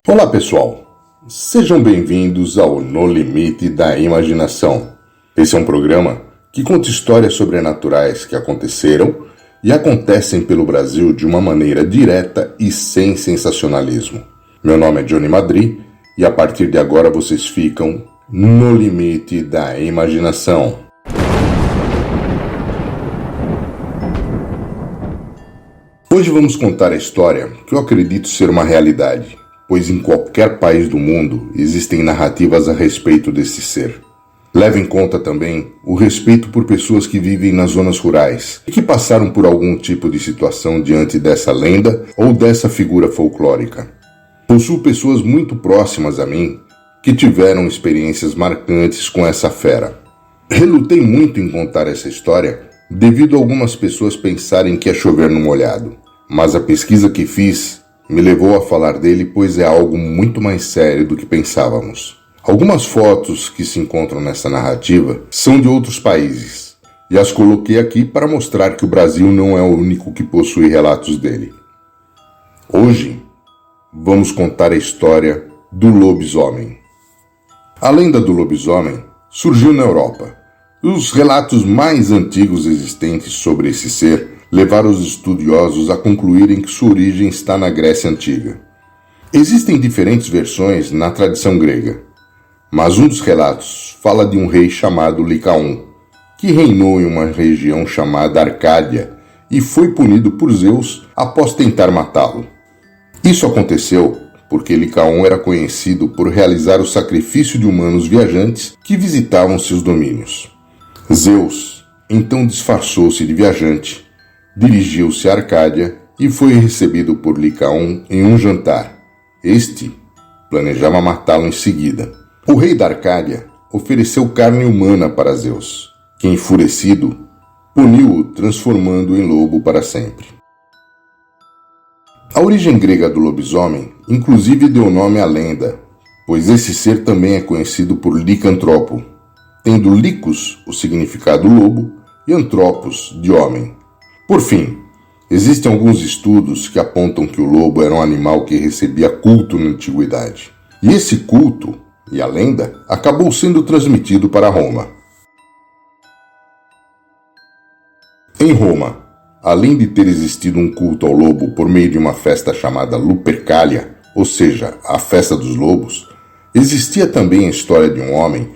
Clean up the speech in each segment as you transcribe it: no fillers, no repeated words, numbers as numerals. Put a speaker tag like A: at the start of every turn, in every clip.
A: Olá pessoal, sejam bem-vindos ao No Limite da Imaginação. Esse é um programa que conta histórias sobrenaturais que aconteceram e acontecem pelo Brasil de uma maneira direta e sem sensacionalismo. Meu nome é Johnny Madri e a partir de agora vocês ficam no limite da imaginação. Hoje vamos contar a história que eu acredito ser uma realidade, pois em qualquer país do mundo existem narrativas a respeito desse ser. Leve em conta também o respeito por pessoas que vivem nas zonas rurais e que passaram por algum tipo de situação diante dessa lenda ou dessa figura folclórica. Possuo pessoas muito próximas a mim que tiveram experiências marcantes com essa fera. Relutei muito em contar essa história devido a algumas pessoas pensarem que é chover no molhado, mas a pesquisa que fiz me levou a falar dele, pois é algo muito mais sério do que pensávamos. Algumas fotos que se encontram nessa narrativa são de outros países, e as coloquei aqui para mostrar que o Brasil não é o único que possui relatos dele. Hoje, vamos contar a história do lobisomem. A lenda do lobisomem surgiu na Europa. Os relatos mais antigos existentes sobre esse ser levaram os estudiosos a concluírem que sua origem está na Grécia Antiga. Existem diferentes versões na tradição grega, mas um dos relatos fala de um rei chamado Licaon, que reinou em uma região chamada Arcádia e foi punido por Zeus após tentar matá-lo. Isso aconteceu porque Licaon era conhecido por realizar o sacrifício de humanos viajantes que visitavam seus domínios. Zeus então disfarçou-se de viajante, dirigiu-se a Arcádia e foi recebido por Licaon em um jantar. Este planejava matá-lo em seguida. O rei da Arcádia ofereceu carne humana para Zeus, que, enfurecido, puniu-o transformando-o em lobo para sempre. A origem grega do lobisomem inclusive deu nome à lenda, pois esse ser também é conhecido por licantropo, tendo licos o significado lobo e antropos de homem. Por fim, existem alguns estudos que apontam que o lobo era um animal que recebia culto na antiguidade. E esse culto, e a lenda, acabou sendo transmitido para Roma. Em Roma, além de ter existido um culto ao lobo por meio de uma festa chamada Lupercalia, ou seja, a festa dos lobos, existia também a história de um homem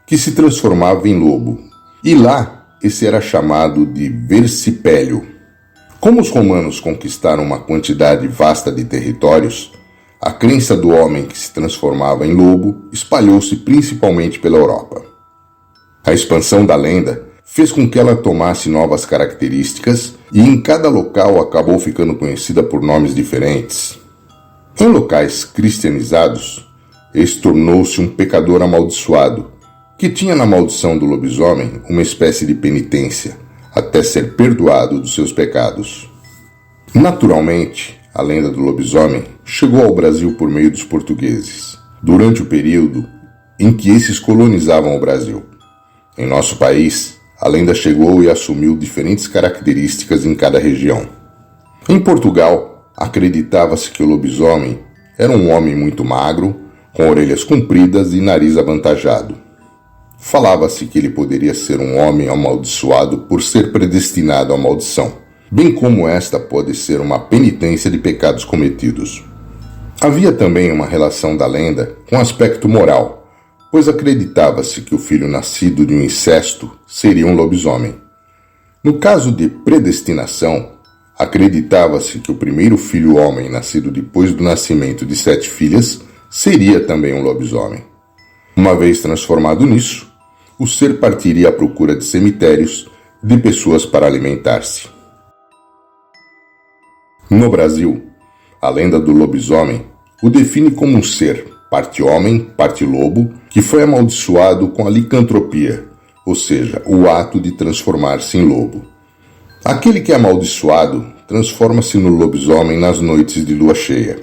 A: que se transformava em lobo. E lá, esse era chamado de Versipélio. Como os romanos conquistaram uma quantidade vasta de territórios, a crença do homem que se transformava em lobo espalhou-se principalmente pela Europa. A expansão da lenda fez com que ela tomasse novas características e em cada local acabou ficando conhecida por nomes diferentes. Em locais cristianizados, este tornou-se um pecador amaldiçoado, que tinha na maldição do lobisomem uma espécie de penitência, até ser perdoado dos seus pecados. Naturalmente, a lenda do lobisomem chegou ao Brasil por meio dos portugueses, durante o período em que esses colonizavam o Brasil. Em nosso país, a lenda chegou e assumiu diferentes características em cada região. Em Portugal, acreditava-se que o lobisomem era um homem muito magro, com orelhas compridas e nariz avantajado. Falava-se que ele poderia ser um homem amaldiçoado por ser predestinado à maldição, bem como esta pode ser uma penitência de pecados cometidos. Havia também uma relação da lenda com aspecto moral, pois acreditava-se que o filho nascido de um incesto seria um lobisomem. No caso de predestinação, acreditava-se que o primeiro filho homem nascido depois do nascimento de 7 filhas seria também um lobisomem. Uma vez transformado nisso, o ser partiria à procura de cemitérios de pessoas para alimentar-se. No Brasil, a lenda do lobisomem o define como um ser, parte homem, parte lobo, que foi amaldiçoado com a licantropia, ou seja, o ato de transformar-se em lobo. Aquele que é amaldiçoado transforma-se no lobisomem nas noites de lua cheia.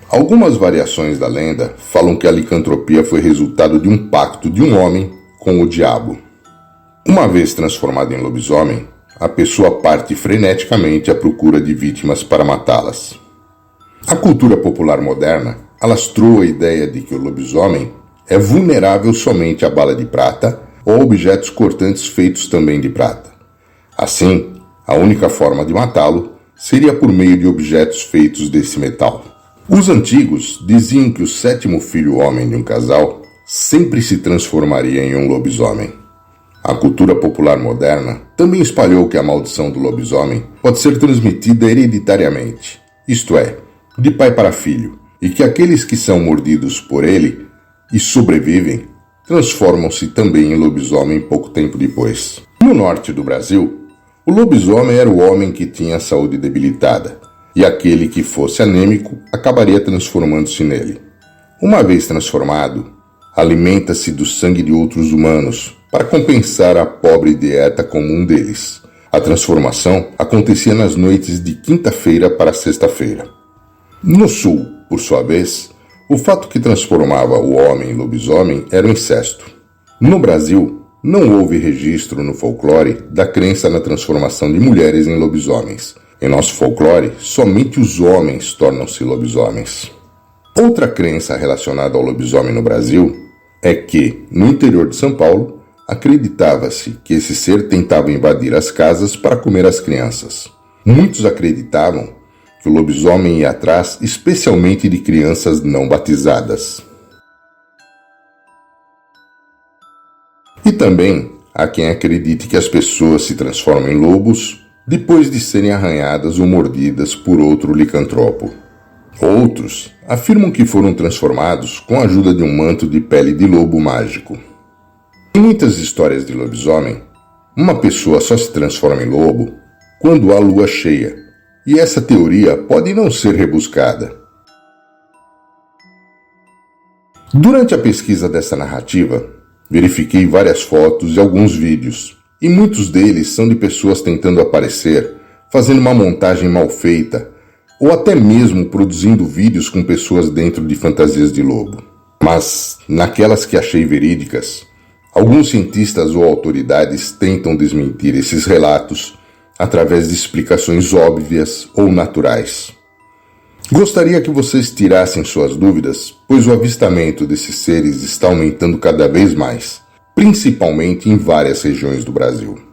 A: Algumas variações da lenda falam que a licantropia foi resultado de um pacto de um homem com o diabo. Uma vez transformado em lobisomem, a pessoa parte freneticamente à procura de vítimas para matá-las. A cultura popular moderna alastrou a ideia de que o lobisomem é vulnerável somente à bala de prata ou a objetos cortantes feitos também de prata. Assim, a única forma de matá-lo seria por meio de objetos feitos desse metal. Os antigos diziam que o sétimo filho homem de um casal sempre se transformaria em um lobisomem. A cultura popular moderna também espalhou que a maldição do lobisomem pode ser transmitida hereditariamente, isto é, de pai para filho, e que aqueles que são mordidos por ele e sobrevivem transformam-se também em lobisomem pouco tempo depois. No norte do Brasil, o lobisomem era o homem que tinha a saúde debilitada, e aquele que fosse anêmico acabaria transformando-se nele. Uma vez transformado, alimenta-se do sangue de outros humanos para compensar a pobre dieta comum deles. A transformação acontecia nas noites de quinta-feira para sexta-feira. No sul, por sua vez, o fato que transformava o homem em lobisomem era o incesto. No Brasil, não houve registro no folclore da crença na transformação de mulheres em lobisomens. Em nosso folclore, somente os homens tornam-se lobisomens. Outra crença relacionada ao lobisomem no Brasil é que, no interior de São Paulo, acreditava-se que esse ser tentava invadir as casas para comer as crianças. Muitos acreditavam que o lobisomem ia atrás especialmente de crianças não batizadas. E também há quem acredite que as pessoas se transformam em lobos depois de serem arranhadas ou mordidas por outro licantropo. Outros afirmam que foram transformados com a ajuda de um manto de pele de lobo mágico. Em muitas histórias de lobisomem, uma pessoa só se transforma em lobo quando há lua cheia, e essa teoria pode não ser rebuscada. Durante a pesquisa dessa narrativa, verifiquei várias fotos e alguns vídeos, e muitos deles são de pessoas tentando aparecer, fazendo uma montagem mal feita, ou até mesmo produzindo vídeos com pessoas dentro de fantasias de lobo. Mas, naquelas que achei verídicas, alguns cientistas ou autoridades tentam desmentir esses relatos através de explicações óbvias ou naturais. Gostaria que vocês tirassem suas dúvidas, pois o avistamento desses seres está aumentando cada vez mais, principalmente em várias regiões do Brasil.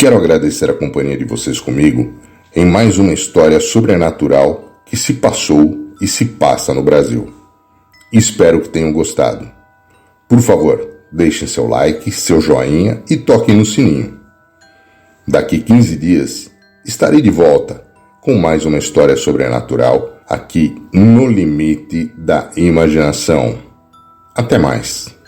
A: Quero agradecer a companhia de vocês comigo em mais uma história sobrenatural que se passou e se passa no Brasil. Espero que tenham gostado. Por favor, deixem seu like, seu joinha e toquem no sininho. Daqui 15 dias estarei de volta com mais uma história sobrenatural aqui no Limite da Imaginação. Até mais!